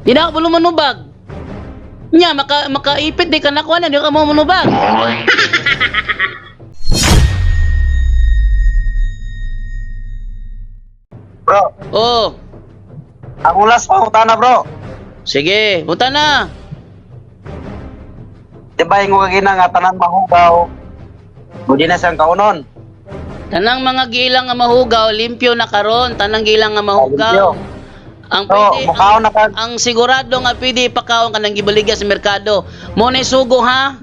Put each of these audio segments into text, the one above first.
Di na ako manubag. Nya, makaipit di ka nakuha na, di ka mo manubag. Bro, Oh, ang ulas pa utana bro. sige, punta na. Di ba yung kagina nga tanan mahugaw? Budi na siyang kaunon. Tanang mga gilang nga mahugaw, limpyo na karon, tanang gilang nga mahugaw. Ang So, pwede, mukhaon na ka. ang sigurado nga pwede ipakaon ka ng gibaligya sa merkado. Mo na sugo ha?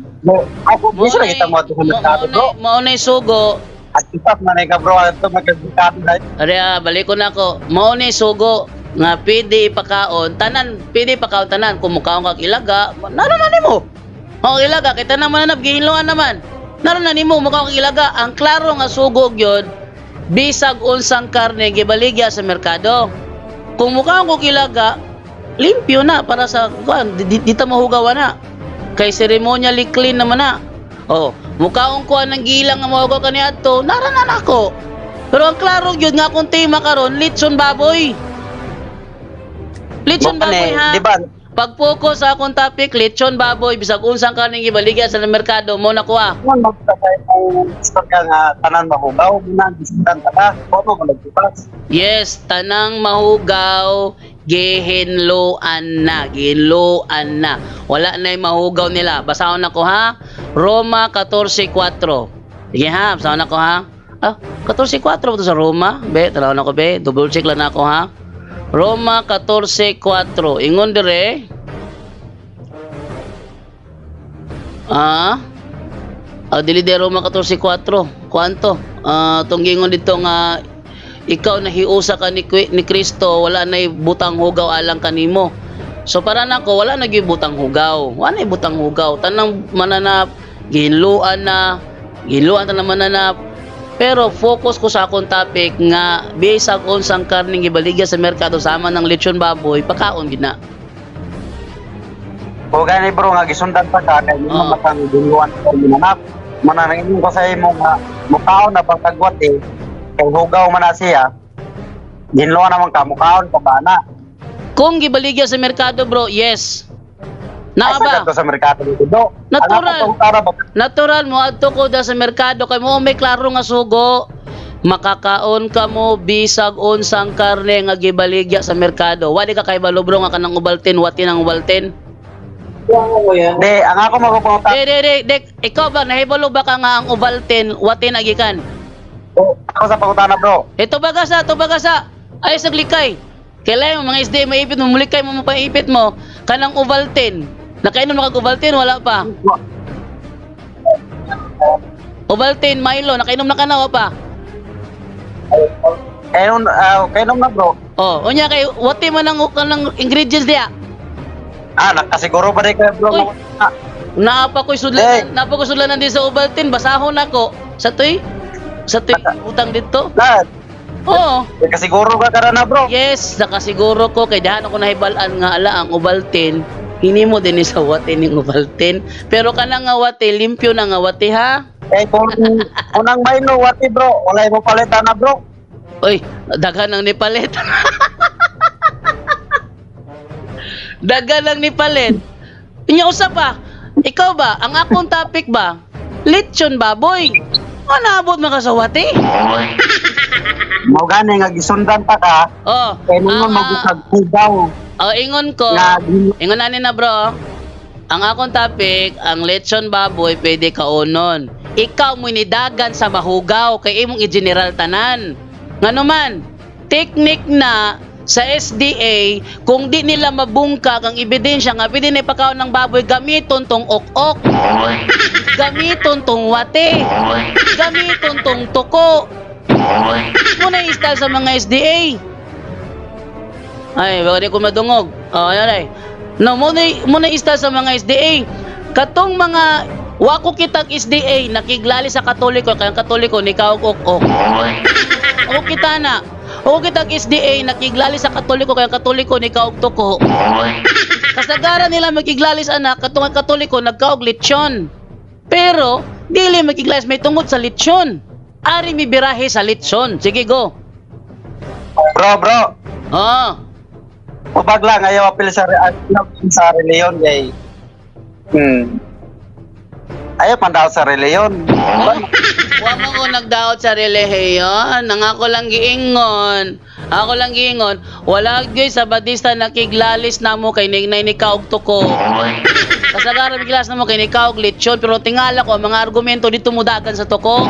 Ako, gusto na kita mo ito sa merkado bro. Mo na sugo. At isap na ka bro, ito magkaglikado na. Ari, balik ko na ko. Mo na sugo nga pwede ipakaon, tanan, pwede ipakaon tanan. Kung mukaon kag ilaga, naroon na mo. O ilaga, kita naman na gihinluan naman. Naroon na nimo mukaon kag ilaga. Ang klaro nga sugo gyud bisag unsang karne gibaligya sa merkado. Kung mukha ko kilaga, limpyo na para sa kuan, di ta mahugawan na. Kay ceremonially clean naman na. Oh, mukha kong kuan ng gilang nga mahugaw kaniadto, naranan ako. Pero ang klaro gyud nga akong tema karon, litson baboy. Litson baboy ha. Di ba? Pag-focus sa akong topic, litson baboy bisag unsang karne gibaligya sa merkado mo nakuha. Kung magtatay ang istorya nga tanan mahugaw, muna bisitan ka na. Kung mo malagpupas. Yes, tanang mahugaw, gihinloan na. Wala na yung mahugaw nila. Basahon ako ha. Roma 14:4. Sige ha, basahon ako ha. 14:4 ba ito sa Roma? Be, talawin ako be. Double check lang ako ha. Roma 14:4. Ingon dire. Dili de Roma 14:4. Kuanto? Tunggingon dito nga ikaw nahiusa ka ni Kristo, wala na butang hugaw alang kanimo. So para nako wala na gyud butang hugaw. Wala na butang hugaw. Tanang mananap, gihinluan tanang mananap. Pero focus ko sa akong topic nga bisag unsang karning gibaligya sa merkado sama ng lechon baboy, pakaon gid na. O gani bro, nga gisundan pa ka, kaya mo matang dinuan ko minanap. Mananangin ko sa imo nga, mukhaon na pagkagwat kay hugaw man na siya. Ginluan naman ka, mukhaon ka ba na? Kung gibaligya sa merkado bro, yes. Naa ba? Sa merkado dito do. Natural mo adto ko da sa merkado kay mo may klaro nga sugo. Makakaon ka mo bisag unsang karne nga gibaligya sa merkado. Wali ka kay balubro nga kanang ubaltin, wati nang ubaltin. De, ang ako magupunta. De, ikaw ba nahibalo ba ka nga ang ubaltin, wati na gikan? Ako sa pangutana bro. Ito bagasa. Ay saglikay. Kailangan mga SD maipit mo, mulikay mo mapaipit mo kanang ubaltin. Nakainom na kag ubaltin, wala pa. Ubaltin, Milo, nakainom na ka na, wala pa. Kainom na bro. Oh, unya kay wati man ang kanang ingredients diya. Nakasiguro ba rin kayo bro? Uy. Naapa ko sudlanan din sa ubaltin, basahon ako. Sa tuy utang dito. Lahat. Oo. Nakasiguro ka na bro. Yes, nakasiguro ko kay dahan ako nahibalan nga ala ang ubaltin. Hinimo din ni sa wati ning ubaltin. Pero kana nga wati, limpyo na nga wati ha. Kung unang Milo wati bro, wala mo palitan na bro. Uy, daghan ang nipalit. Daghan ang nipalit. Inya usa pa. Ikaw ba, ang akong topic ba? Lechon baboy. Manabot man ka sa wati? Mao gani nga gisundan pa ka. Oh. Kaya naman magusag hugaw. Ingon ko. Ingon ani na bro. Ang akong topic, ang lechon baboy pwede kaonon. Ikaw mo nidagan sa mahugaw kay imong i-general tanan. Ngano man, technique na sa SDA, kung di nila mabungkag ang ebidensya nga pwede na ipakaon ng baboy, gamiton tong ok-ok, gamiton tong wate, gamiton tong tuko. Muna i-style sa mga SDA. Ay, baka di ko madungog. Ayan ay. No, muna i-style sa mga SDA. Katong mga wako kitag SDA, nakiglali sa Katoliko, kaya Katoliko, ni kaog-ok-ok. O kita na. O kitag SDA, nakiglali sa Katoliko, kaya Katoliko, ni kaog-tuko. Kasagaran nila makiglalis anak, katong Katoliko, nagkaog lechon. Pero, dili makiglalis may tungod sa lechon. Ari mi birahe sa lechon. Sige, go. Bro. Oh. Tubag lang, ayaw apil sa reliyon kay ayaw man daw sa reliyon. Wa mo ko nagdaot sa relihiyon. Ang ako lang giingon. Ako lang giingon. Wala gyud sa Batista nakiglalis na mo kay ningnay ni kaog tuko. Kasagaran biglas na mo kay ni kaog lechon pero tingala ko ang mga argumento dito mudagan sa tuko.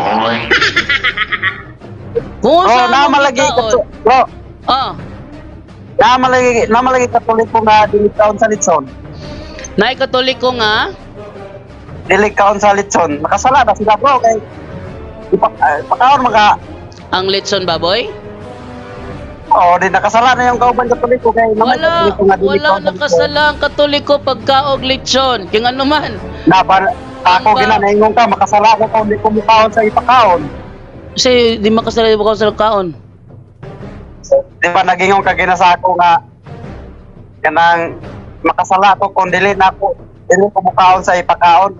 Kung Oh, saan mo namalagi gitaon. ka bro. Oh, Namalagi katoliko nga dilikaon sa litson. nay katoliko nga. Dilikaon sa litson. Makasala na sila bro kay pakaon mga Ang lechon baboy? di nakasala na yung kauban katoliko kay Wala, katoliko nga dilikaon wala sa litson. nakasala ang katoliko pagkaog lechon. Kung ano man. Naban ako Ang ba- ginanaingon ka makasala ko kung di ko mukaon sa ipakaon. Kasi di makasala di ba sa kaon? Di ba nagingon ka ginasako nga kanang makasala ko kung dili ko mukaon sa ipakaon.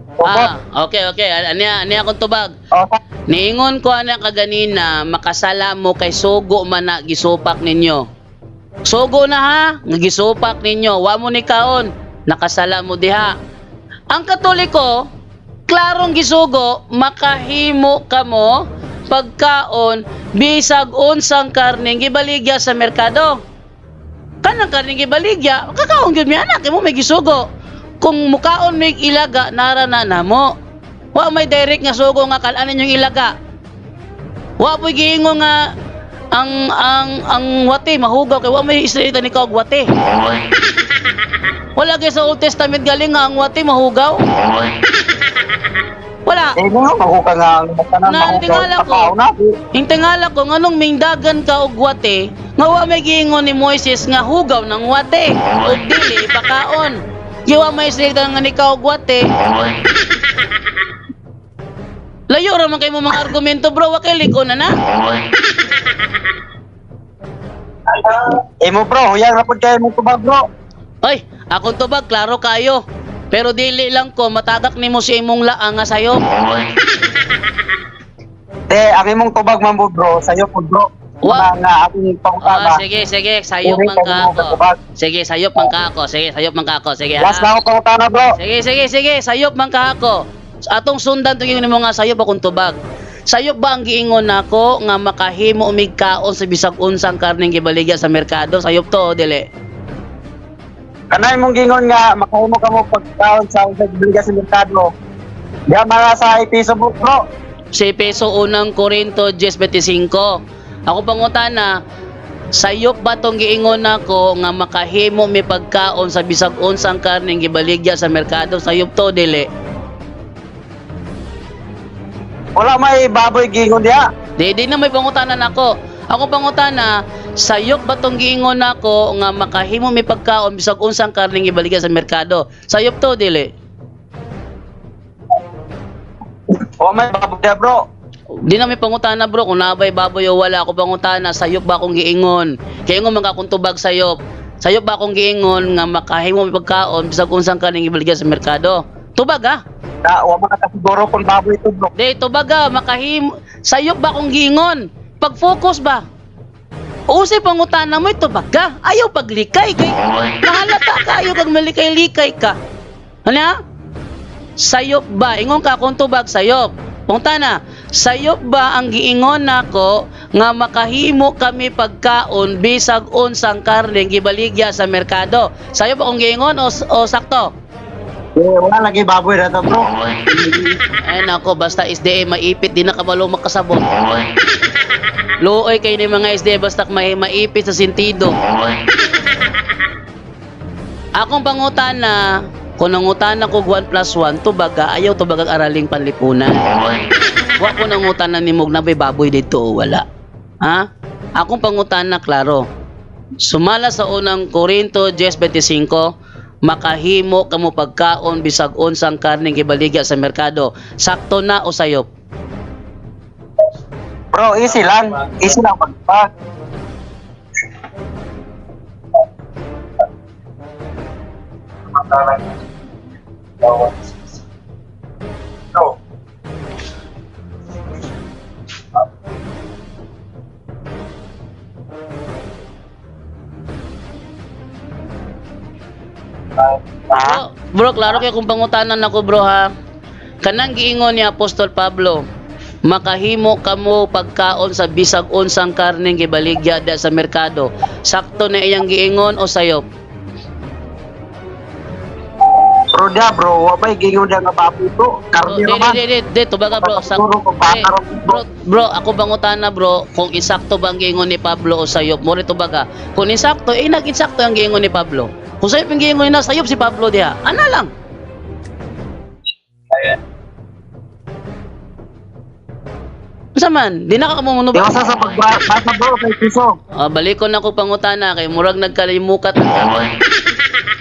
Okay. Aniya akong tubag. O, Niingon ko ana kaganina, makasala mo kay sugo man na gisupak ninyo. Sugo na ha, nga gisupak ninyo. Wa mo ni kaon, nakasala mo diha. Ang Katoliko, klarong gisugo, makahimo kamo pagkaon bisag unsang karning gibaligya sa merkado. Kanang karning gibaligya, kakaon gyud mi anak mo may gisugo. Kung mukaon may ilaga narana namo. Wa may direct nga sugo nga kalaan yung ilaga. Wa po'y giingo nga ang wate mahugaw kay wa may istorya ni kaog wate. Wala kay sa Old Testament galing nga ang wate mahugaw. Wala. mo mahuka nga ang makanan Na, tingala ko. pakaon na. Yung tingala ko nganong mingdagan ka og wate, nga wa may giingon ni Moises nga hugaw ng wate ug dili ipakaon. Giwa may istorya nga ni kaog wate. Layo ra man kay mo mga argumento bro, wa kay liko na na. Mo bro, huyang rapod kayo mo tubag bro. Oy, akong tubag klaro kayo. Pero dili lang ko matagak nimo si imong laang nga sayo. Ang imong tubag man po, bro, sayo po bro. Wa- Nga aking pangutaba. Sige, sayop man ka ako. Sige, sayop man ka ako. Sige, Last ha? na ako pangutana bro. Sige, sayop man ka ako. Atong sundan tungin nimo nga sayop akong tubag. Sayop ba ang giingon nako nga makahimo umigkaon sa bisag unsang karning gibaligya sa merkado? Sayop to o dili? Kanay mong gingon nga makahimo ka mo pagkaon sa bibliga sa merkado. Diya mga sa ipiso bro. Si peso unang Korinto 10:25. Ako pangutana, sayop ba tong giingon nako nga makahimo mi pagkaon sa bisag unsang karning gibaligya sa merkado? Sayop to o dili? Wala may baboy gingon diya. Di na may pangutanan ako. Ako pangutana, sayop ba tong giingon nako nga makahimo mi pagkaon bisag unsang karning gibaligya sa merkado? Sayop to dili? Wala may baboy diya bro. Di na may pangutana bro kung nabay baboy o wala. Ako pangutana, sayop ba akong giingon? Kaya nga mga akong tubag sayop. Sayop ba akong giingon nga makahimo mi pagkaon bisag unsang karning gibaligya sa merkado? Tubag ha? Wala man ka siguro kung baboy ito bro. Di tubag ha, makahimo. Sayop ba akong giingon? Pag-focus ba? Usay pangutana mo ito baga. Ayaw paglikay kay nahalata ka, ayaw kag malikay-likay ka. Ano? Sayop ba? Ingon ka kung tubag sayop. Pangutana, sayop ba ang giingon nako nga makahimo kami pagkaon bisag unsang karning gibaligya sa merkado? Sayop akong giingon o sakto? Wala lagi baboy na to bro. Ay nako, basta SDA maipit di na kabalo makasabot. Luoy kay ni mga SDA basta maipit sa sentido. Akong pangutana, kung nangutana ko 1+1, tubaga, ayaw tubagang araling panlipunan. Wa ko nangutana ni Mog na baboy dito o wala. Ha? Akong pangutana, klaro. Sumala sa unang Korinto 10:25, makahimo kamo pagkaon bisag unsang karning gibaligya sa merkado. Sakto na o sayop? Bro, easy lang. Easy lang pagpa. No. Ha? Bro, klaro kay kung pangutanan ako bro ha. Kanang giingon ni Apostol Pablo, makahimo kamo pagkaon sa bisag unsang karneng gibaligya da sa merkado. Sakto na iyang giingon o sayop? Bro dia bro, wabay gingon dia nga baboy bro. Karne naman. Di, tubaga bro. Bro, ako bangutana bro, kung isakto ba ang giingon ni Pablo o sayop? Mori tubaga. Kung isakto, nag-insakto ang giingon ni Pablo. Kung sayop ang giingon na sayop si Pablo diha. Ana lang. Saman, di na ka mamuno ba? Iwasa sa pagbasa bro, kay piso. Balikon ako pangutana kay murag nagkalimukat.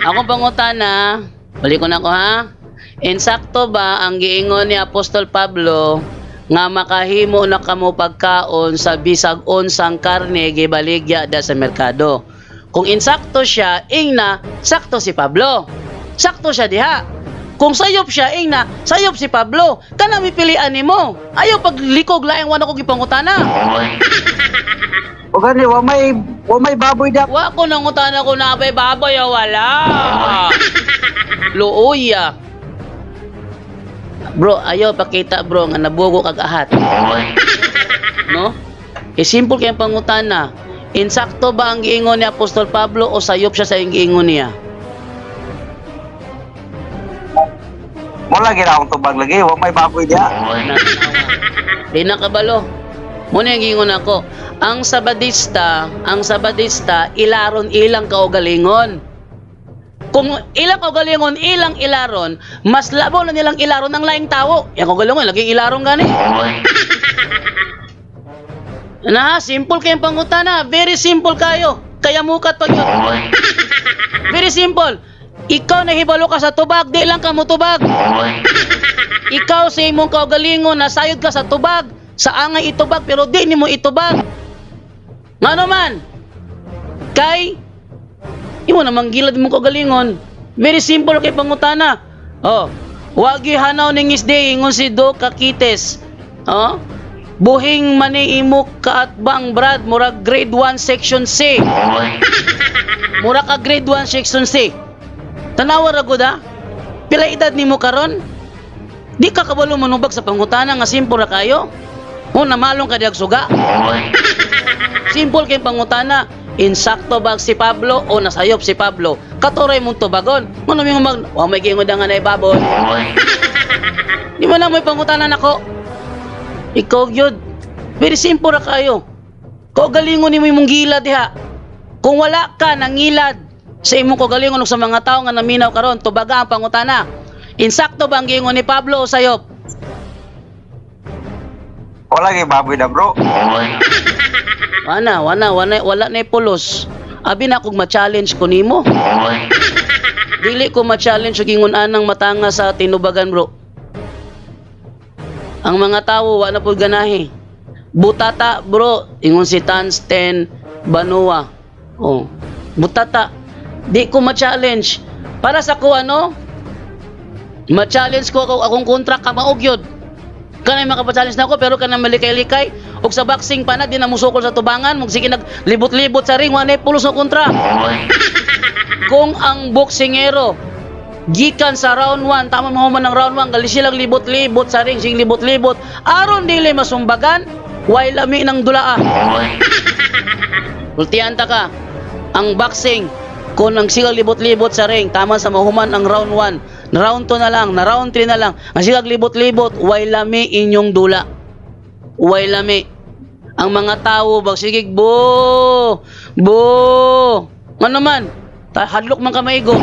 Ako pangutana, balikon ako ha. Insakto ba ang giingon ni Apostol Pablo nga makahimo na kamo pagkaon sa bisag unsang karne gibaligya da sa merkado? Kung insakto siya, ingna sakto si Pablo. Sakto siya diha. Kung sayop siya, ingna sayop si Pablo. Kana mipilian nimo. Ayaw paglikog laing wala ko gipangutana. O gani, wa may baboy dia. Wa ko nang utana ko na abay baboy wala. Luoy. Bro, ayaw pakita bro nga nabugo kag ahat. No? Simple kay pangutana. Insakto ba ang giingon ni Apostol Pablo o sayop siya sa giingon niya? Wala gina akong tubag lagi, wa may baboy dia. Di na kabalo. Muna yung giingon ako. Ang sabadista, ilaron ilang kaugalingon. Kung ilang kaugalingon, ilang ilaron, mas labaw na nilang ilaron ng laing tao. Yung kaugalingon, lagi ilaron gani. Na, simple kayong pangutana. Very simple kayo. Kaya mukat pag yun. Very simple. Ikaw nahibalo ka sa tubag, di lang ka mo tubag. Ikaw sa imong kaugalingon, nasayod ka sa tubag. Sa angay itubag, pero di ni mo itubag. Nga naman, kay, imo namang gilad mo kaugalingon. Very simple kay pangutana. Oh, wagi hanaw ning isday, ingon si Do Kakites. Oh, buhing mani imo kaatbang Brad, murag grade 1 section C. Mura ka grade 1 section C. Tanawa ra gud ha? Pila edad nimo karon? Di ka kabalo manubag sa pangutana nga simple ra kayo? O namalong ka diag suga? Simple kay pangutana, insakto ba si Pablo o nasayop si Pablo? Katuray mong tubagon. Mano mi mag, wa may gingod nga na baboy. Di mo lang may pangutana nako. Ikaw gyud. Very simple ra kayo. Kaugalingon nimo imong gilad diha. Kung wala ka nangilad sa imong kaugalingon sa mga tao nga naminaw karon, tubaga ang pangutana. Insakto ba ang giingon ni Pablo o sayop? Wala gay baboy da bro. Wala na pulos. Abi na kog ma-challenge ko nimo. Dili ko ma-challenge og ingon anang matanga sa tinubagan bro. Ang mga tawo wala pud ganahi. Butata bro, ingon si Tans 10 Banua. Oh, butata. Di ko ma-challenge. Para sa ko ano? Ma-challenge ko akong contract ka maog yun. Kanay makapachallenge na ako pero kanang malikay-likay og sa boxing pa na di na musukol sa tubangan mug sige naglibot-libot sa ring wanay pulos na kontra. Kung ang boksingero gikan sa round 1 tama mo man ng round 1 gali silang libot-libot sa ring sing libot-libot aron dili masumbagan way lami ng dulaa. Ultian ta ka ang boxing kung ang sigang libot-libot sa ring tama sa mahuman ang round 1 na round 2 na lang, na round 3 na lang, ang sigang libot-libot, way lami inyong dula. Way lami. Ang mga tao, bagsigig, bo! Ano man? Hadlok man ka maigo.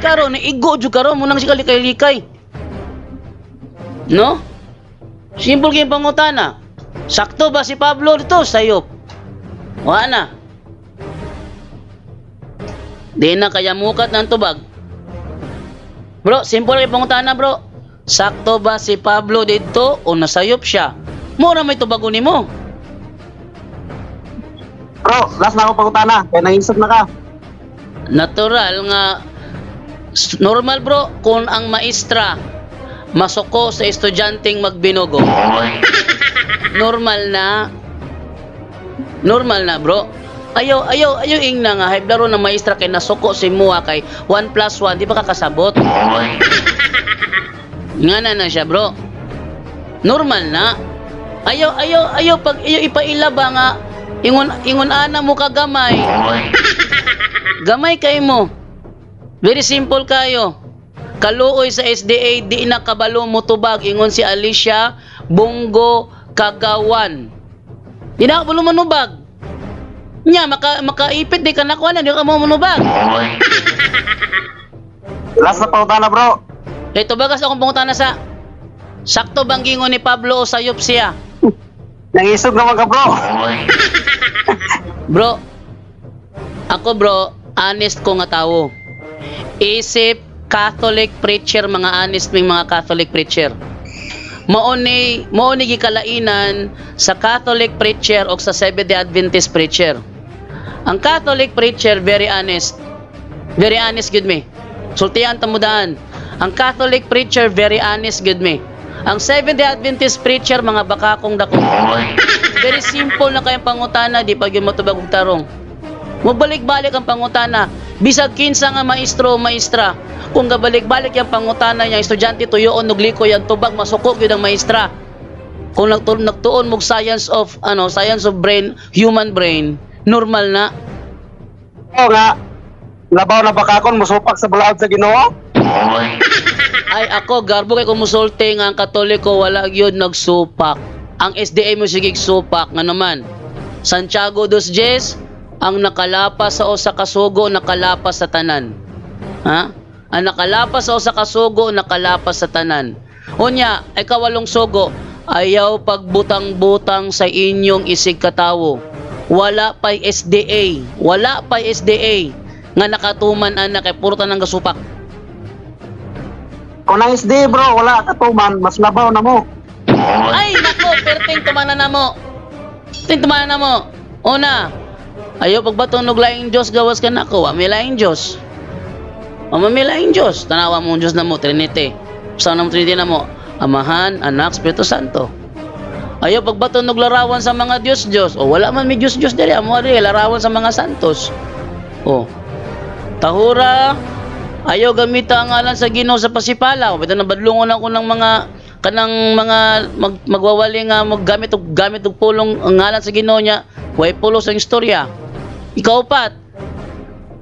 Karon, igo, dyan karon, munang siya likay-likay. No? Simple kayong pangutana. Sakto ba si Pablo dito? Sayop. Wala na. Di na kaya mukat ng tubag. Bro, simple kay pangutana bro. Sakto ba si Pablo dito o nasayop siya? Mura may tubago nimo. Bro, last na ako pangutana. Kaya nangisap na ka. Natural nga normal bro kung ang maestra masuko sa estudyanteng magbinugo. Normal na bro. Ayaw ing na nga laro na maestra kay nasuko si Mua kay 1 plus 1 di ba kakasabot? Nga na siya bro. Normal na. Ayaw pag ipailaba nga ingon ana mo kagamay. Gamay kay mo. Very simple kayo. Kaluoy sa SDA di na kabalo mo tubag ingon si Alicia Bongo Kagawan. Di na kabalo manubag. Nya makaipit di ka nakuha na di ka mo manubag. Last na pautana bro. Ito bagas akong pangutana sa sakto bang gingon ni Pablo o sayop siya? Nangisog naman ka bro. Bro, ako bro, honest ko nga tao. Isip Catholic preacher, mga honest ming mga Catholic preacher. Mauni gikalainan sa Catholic preacher o sa Seventh-day Adventist preacher. Ang Catholic preacher very honest. Very honest gud me. Sultihan tamudaan. Ang Catholic preacher very honest gud me. Ang Seventh-day Adventist preacher mga bakakong dako. Very simple na kayang pangutana, di pag yung matubag og tarong. Mabalik-balik ang pangutana. Bisag kinsa nga maestro o maestra. Kung gabalik-balik yung pangutana niya, estudyante tuyoon nugliko yan tubag masukog yun ang maestra. Kung nagtuon mog science of brain, human brain, normal na. Oo nga. Labaw na bakakon musupak sa balaod sa Ginoo. Ay ako garbo kay kumusulti nga ang Katoliko wala gyud nagsupak. Ang SDA mo sige supak nga naman. Santiago 2:10 ang nakalapas sa usa ka sugo nakalapas sa tanan. Ha? Ang nakalapas sa usa ka sugo nakalapas sa tanan. Unya, ay kawalong sugo, ayaw pagbutang-butang sa inyong isig katawo. Wala pay SDA, nga nakatuman anak kay puro tanang gasupak. Kung ang SD bro, wala ka tuman, mas labaw na mo. Ay nako, perting tumana na mo. Una, ayaw pagbatong laing Diyos gawas ka nako, may laing Diyos. Mamamilaing Diyos. Tanawa mo Diyos na mo, Trinity. Sa ng Trinity na mo, Amahan, Anak, Espiritu Santo. Ayaw pagbato larawan sa mga Diyos. O wala man may Diyos diri. Amo rin, larawan sa mga santos. O. Tahura, ayaw gamita ang ngalan sa Ginoo sa pasipala. O, bito nabadlungon ako ng magwawali nga gamit og pulong ang ngalan sa Ginoo niya. Way pulo sa istorya. Ikaw pat.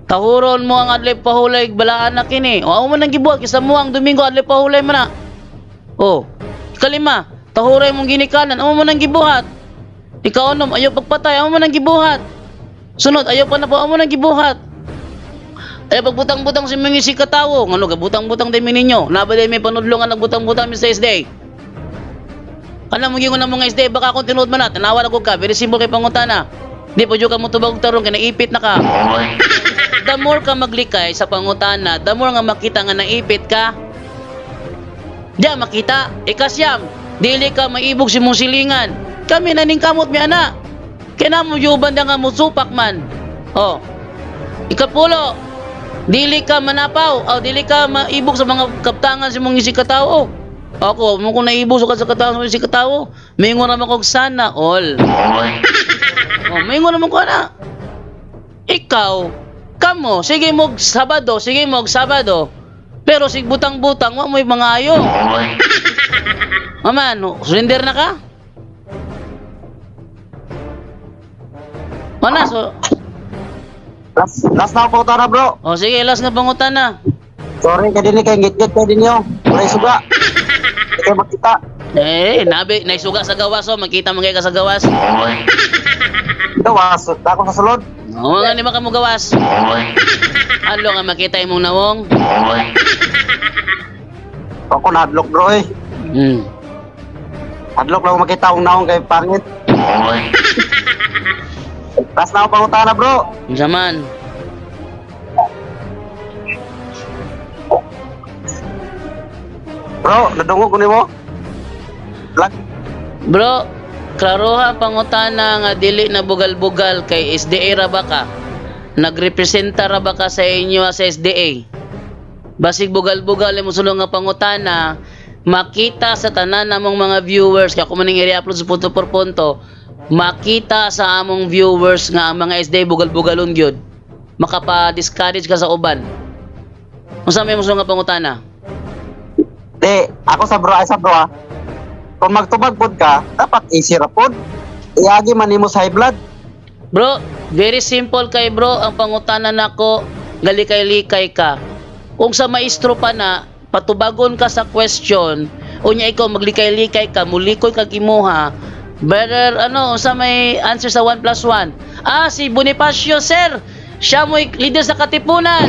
Tahuron mo ang adlay pahulay balaan na kini. O amo man nang gibuhat kisa mo ang Domingo adlay pahulay man na. O. Ikalima, tahuray mong ginikanan, amo man nang gibuhat. Ikaw unom, ayaw pagpatay, amo man nang gibuhat. Sunod, ayaw pa na po, amo nang gibuhat. Ayaw pagbutang-butang si mga si katawo. Ngano gabutang-butang din ninyo. Nabaday may panudlong nga nagbutang-butang mi sa SD. Kana mo gingon ang mga SD baka akong tinuod man na tanawa na ko ka. Very simple kay pangutana. Di pa jud ka mo tubag tarong kay naipit na ka. The more ka maglikay sa pangutana, the more nga makita nga naipit ka. Diya makita, ikasyam, dili ka maibog si mong silingan. Kami naning kamot mi ana. Kaya na mo yuban nga mo supak man. Oh. Ikapulo, dili ka manapaw, o dili ka maibog sa mga kaptangan si mong isig katao. Ako, mo kung naibog sa katao sa isig katao, mingon naman kog sana all. Oh, mingon naman ko na. Ikaw, kamo, sige mog Sabado. Pero sig butang-butang, wa mo'y mga ayo. Maman, surrender na ka? O na, so... Last na po tara bro. O sige, last na pangutan na. Sorry ka din kay ngit-ngit ka din yo. Wala suga. Ikaw makita. Naisuga sa gawas o, magkita mo ka sa gawas. Gawas, ako sa sulod. Oo nga, di ba ka mo gawas? Ano nga makita imong nawong? Ako na-hadlock bro eh. Hadlock lang makita akong naong kay pangit. Last na ako pangutana bro. Zaman. Bro, nadungog ko ni mo. Bro, klarohan pangutana nga dili na bugal-bugal kay SDA ra ba ka? Nagrepresenta ra ba ka sa inyo sa SDA? Basig bugal-bugal mo sulong nga pangutana, makita sa tanan namong mga viewers kaya kung maning i-upload sa punto por punto, makita sa among viewers nga ang mga SDA bugal-bugalon gyud, makapa-discourage ka sa uban. Unsa may muso nga pangutana? Ako sa bro, kung magtubag pod ka, dapat easy ra pod. Iagi man nimo sa high blood. Bro, very simple kay bro, ang pangutana nako, galikay-likay ka. Kung sa maestro pa na, patubagon ka sa question, unya ikaw maglikay-likay ka, mulikoy kag imuha, better sa may answer sa 1 plus 1. Si Bonifacio sir, siya mo'y leader sa Katipunan.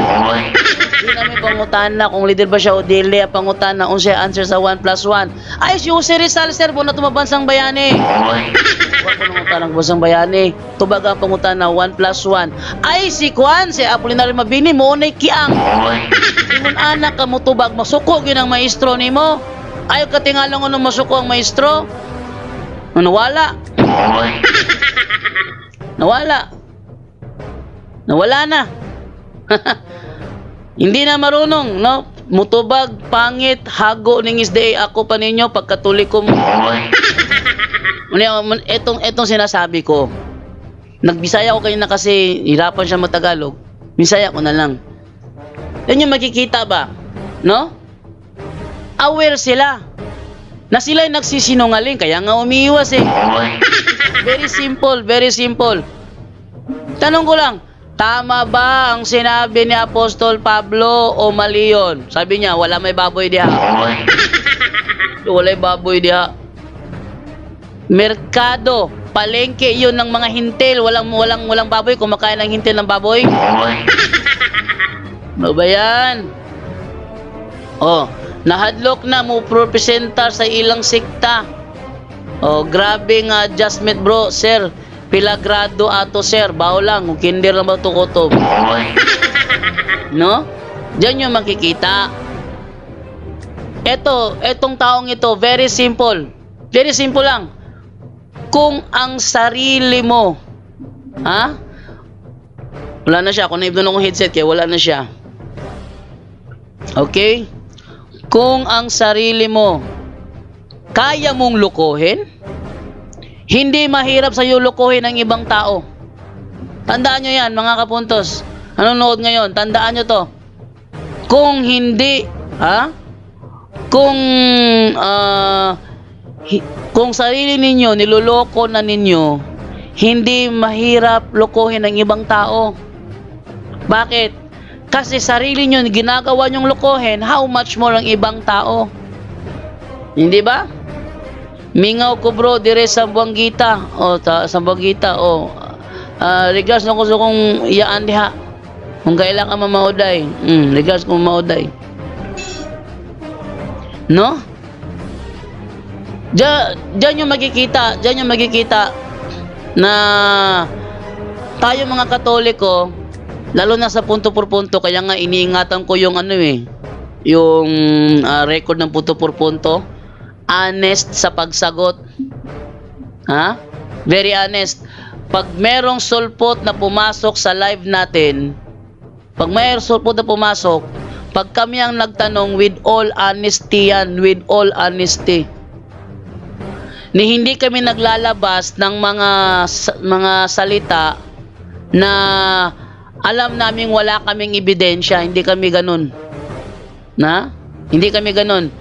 Di namin pangutana kung leader ba siya o dili, ang pangutana kung siya answer sa 1 plus 1. Ay, si Jose Rizal sir, muna tumabansang bayani. Huwag mo nang bansang bayani. Tubag ang pangutana 1 plus 1. Ay, si Juan, si Apolinario Mabini, mo unay kiang. Ingon anak ka mo tubag, masuko yun ang maestro ni mo. Ayaw ka tingalang ano masuko ang maestro. Nawala. Nawala na. Hindi na marunong, no? Mutubag, pangit, hago ning isday ako pa ninyo pagkatulik ko mo. Etong sinasabi ko. Nagbisaya ko kanina kasi hirapan siya matagalog. Bisaya ko na lang. Yan yung makikita ba? No? Aware sila. Na sila'y nagsisinungaling, kaya nga umiiwas eh. Very simple, very simple. Tanong ko lang, tama ba ang sinabi ni Apostol Pablo o mali yun? Sabi niya, wala may baboy diha. Wala may baboy diha. Merkado, palengke yun ng mga hintil. Walang baboy, kumakain ng hintil ng baboy. Ano ba yan? Nahadlok na mo presenta sa ilang sekta. Grabe nga adjustment bro, sir. Pila grado ato sir, bao lang, kung kinder lang ba ito kutob. No? Diyan yung makikita. Etong taong ito, very simple. Very simple lang. Kung ang sarili mo, wala na siya. Kung naibdoon akong headset, kaya wala na siya. Okay? Kung ang sarili mo, kaya mong lukuhin, hindi mahirap sa iyo lukuhin ang ibang tao. Tandaan nyo yan, mga kapuntos. Nanonood ngayon, tandaan nyo to. Kung hindi, kung sarili ninyo, niloloko na ninyo, hindi mahirap lukuhin ang ibang tao. Bakit? Kasi sarili nyo, ginagawa nyong lukuhin, how much more ang ibang tao? Hindi ba? Mingaw ko bro, dire sa Buanggita. Sa Buanggita, regards na ko sa kong iyaan diha. Kung kailan ka mamauday. Regards kong mamauday. No? Diyan yung makikita na tayo mga Katoliko, lalo na sa punto por punto, kaya nga iniingatan ko yung yung record ng punto por punto. Honest sa pagsagot. Very honest. Pag merong sulpot na pumasok sa live natin, pag kami ang nagtanong, with all honesty yan, with all honesty. Ni hindi kami naglalabas ng mga salita na alam naming wala kaming ebidensya, hindi kami ganun. Hindi kami ganun.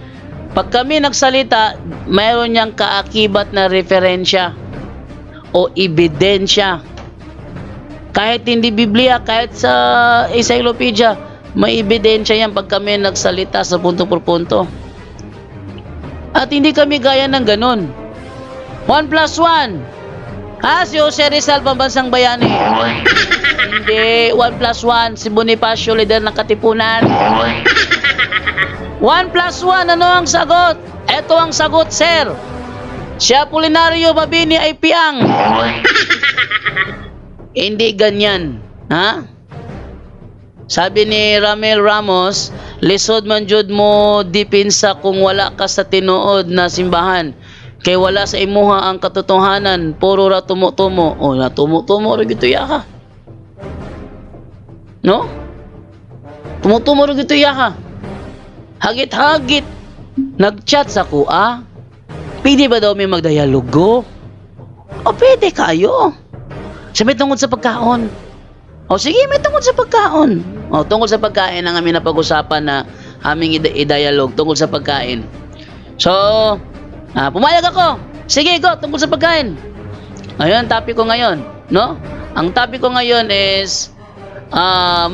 Pag kami nagsalita, mayroon niyang kaakibat na referensya o ebidensya. Kahit hindi Biblia, kahit sa encyclopedia, may ebidensya yan pag kami nagsalita sa punto por punto. At hindi kami gaya ng ganun. 1 plus 1. Si Jose Rizal, pambansang bayani. Hindi, 1 plus 1. Si Bonifacio, leader ng Katipunan. 1 plus 1, ano ang sagot? Ito ang sagot, sir. Si Apolinario Mabini ay piang. Hindi ganyan. Sabi ni Ramel Ramos, lisod man jud mo dipinsa kung wala ka sa tinuod na simbahan. Kay wala sa imuha ang katotohanan, puro ra tumo-tumo. Na tumo-tumo ra gito ya ka. No? Tumo-tumo ra gito ya ka. Hagit-hagit. Nag-chat sa kuha. Pwede ba daw may magdialogo? O pwede kayo. Siya may tungkol sa pagkaon. O sige, may tungkol sa pagkaon. O tungkol sa pagkain ang aming napag-usapan na aming i-dialogue tungkol sa pagkain. So, pumayag ako. Sige, go, tungkol sa pagkain. Ayun, topic ko ngayon, no? Ang topic ko ngayon is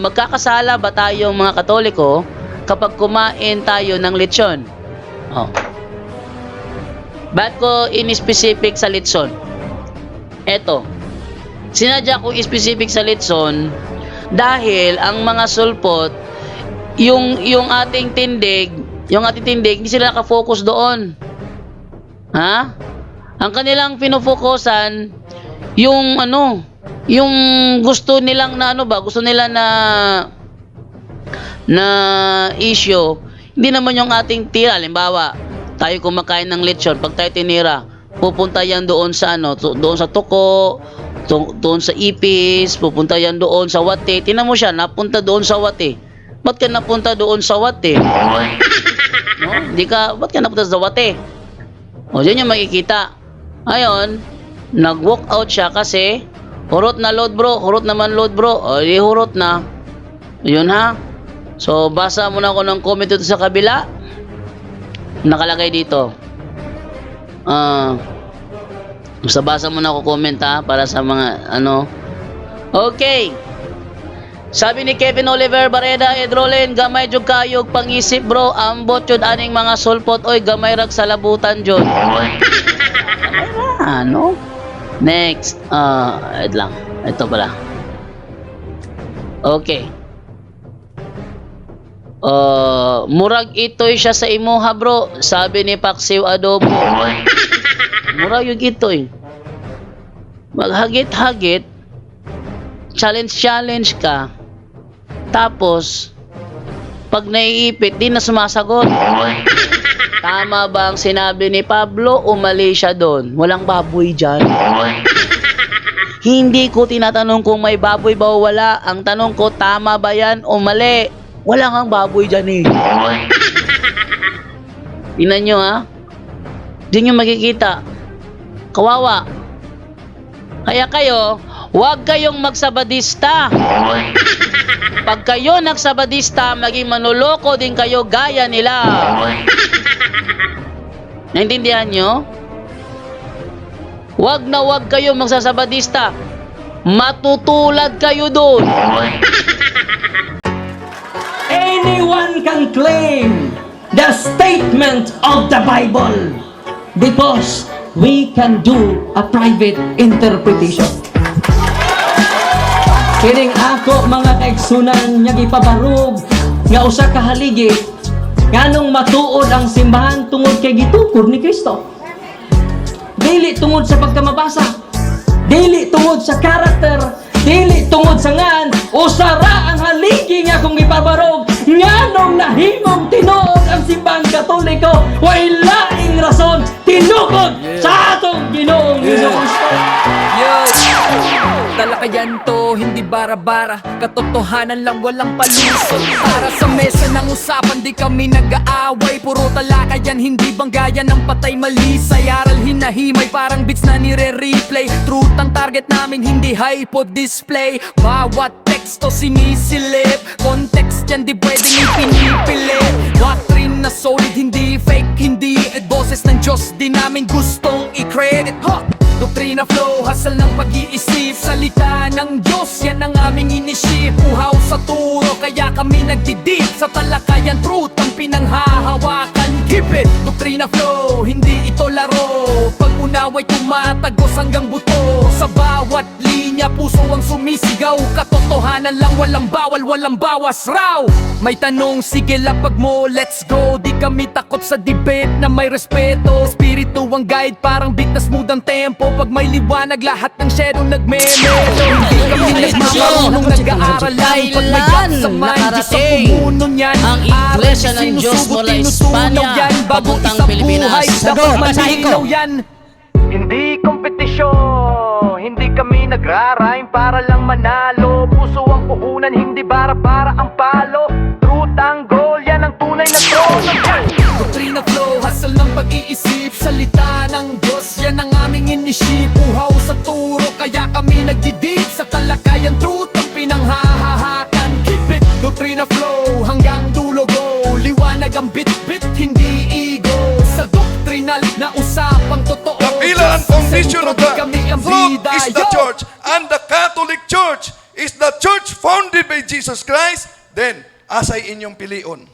magkakasala ba tayong mga Katoliko kapag kumain tayo ng lechon? Oh. Ba't ko in-specific sa lechon? Eto, sinadya ko specific sa lechon dahil ang mga sulpot, yung ating tindig, hindi sila nakafocus doon. Ha? Ang kanilang pinofokusan, yung yung gusto nilang gusto nila na issue, hindi naman yung ating tira. Halimbawa, tayo kumakain ng lechon, pag tayo tinira, pupunta yan doon sa doon sa tuko, doon sa ipis, pupunta yan doon sa wate. Tingnan mo siya, napunta doon sa wate. Ba't ka napunta doon sa wate? No? Ba't ka napunta sa wate? O, dyan yung makikita. Ayun, nag-walk out siya kasi hurot na load bro, hurot naman load bro. O, di hurot na. Yun ha. So, basa muna ako ng comment dito sa kabila. Nakalagay dito. Basa muna ako comment ha, para sa mga Okay. Sabi ni Kevin Oliver Barreda, Edrolin, gamay jud kayog pangisip bro, ambot jud aning mga sulpot, oy gamay rag sa labutan jud. Next, wait lang. Ito pala. Okay. Murag itoy siya sa imuha bro, sabi ni Paksiw Adobo. Murag yung itoy. Maghagit-hagit, challenge ka, tapos pag naiipit, di na sumasagot. Tama ba ang sinabi ni Pablo o mali siya doon? Walang baboy dyan. Hindi ko tinatanong kung may baboy ba o wala. Ang tanong ko, tama ba yan o mali? Wala ngang baboy dyan eh. Tingnan nyo ha. Diyan nyo makikita. Kawawa. Kaya kayo, huwag kayong magsabadista. Pag kayo nagsabadista, maging manuloko din kayo gaya nila. Naintindihan nyo? Huwag na huwag kayong magsasabadista. Matutulad kayo doon. Anyone can claim the statement of the Bible because we can do a private interpretation. Kining ako mga kaigsunan nga gipabarog nga usa ka haligi nganong matuod ang simbahan tungod kay gitukod ni Kristo. Dili tungod sa pagkamabasa, dili tungod sa karakter, dili tungod sa ngan usara ang haligi nga kung gipabarog nganong nahimong tinuod ang simbahan Katoliko way laing rason tinukod sa atong Ginoong Hesus-Kristo. Talakayan to, hindi bara-bara, katotohanan lang walang palusot. Para sa mesa ng usapan, di kami nag-aaway. Puro talakayan, hindi banggayan ng patay malisay. Aral hinahimay, parang beats na nire-replay. Truth ang target namin, hindi hypo display. Bawat teksto sinisilip, context yan di pwedeng ipinipilit. Doctrine na solid, hindi fake, hindi boses ng Diyos, di namin gustong i-credit. Doktrina flow, hasal ng pag-iisip. Salita ng Diyos, yan ang aming inisip. Uhaw sa turo, kaya kami nagdidip. Sa talakayan, truth ang pinanghahawakan. Keep it! Doktrina flow, hindi ito laro. Pag-unaway tumatagos hanggang buto. Sa bawat linya, puso ang sumisigaw. Katotohanan lang, walang bawal, walang bawas raw. May tanong, sige lapag mo, let's go. Di kami takot sa debate na may respeto. Espiritu ang guide, parang beat na smooth ang tempo. Pag may liwanag, lahat ng shadow nagme-melo. Hindi kami nagmamarunong nag-aaral lang. Pag may gap sa mind, Diyos ang pumuno niyan. Ang Iglesia ng Diyos mula Espanya papuntang Pilipinas. Dapat malinaw yan. Hindi kompetisyon, hindi kami nagra-rhyme para lang manalo. Puso ang puhunan, hindi bara-para ang palo. Truth ang goal, yan ang tunay na trono. Doktrina flow, hasal ng pag-iisip. Salita ng Diyos, yan ang aming inisip. Uhaw sa Maliwanag ang bit-bit, hindi ego. Sa doktrinal na usapang totoo, Kapila ang foundation of the kami ang fruit bida. is the Yo! church, and the Catholic Church is the church founded by Jesus Christ. Then, asay inyong pilion.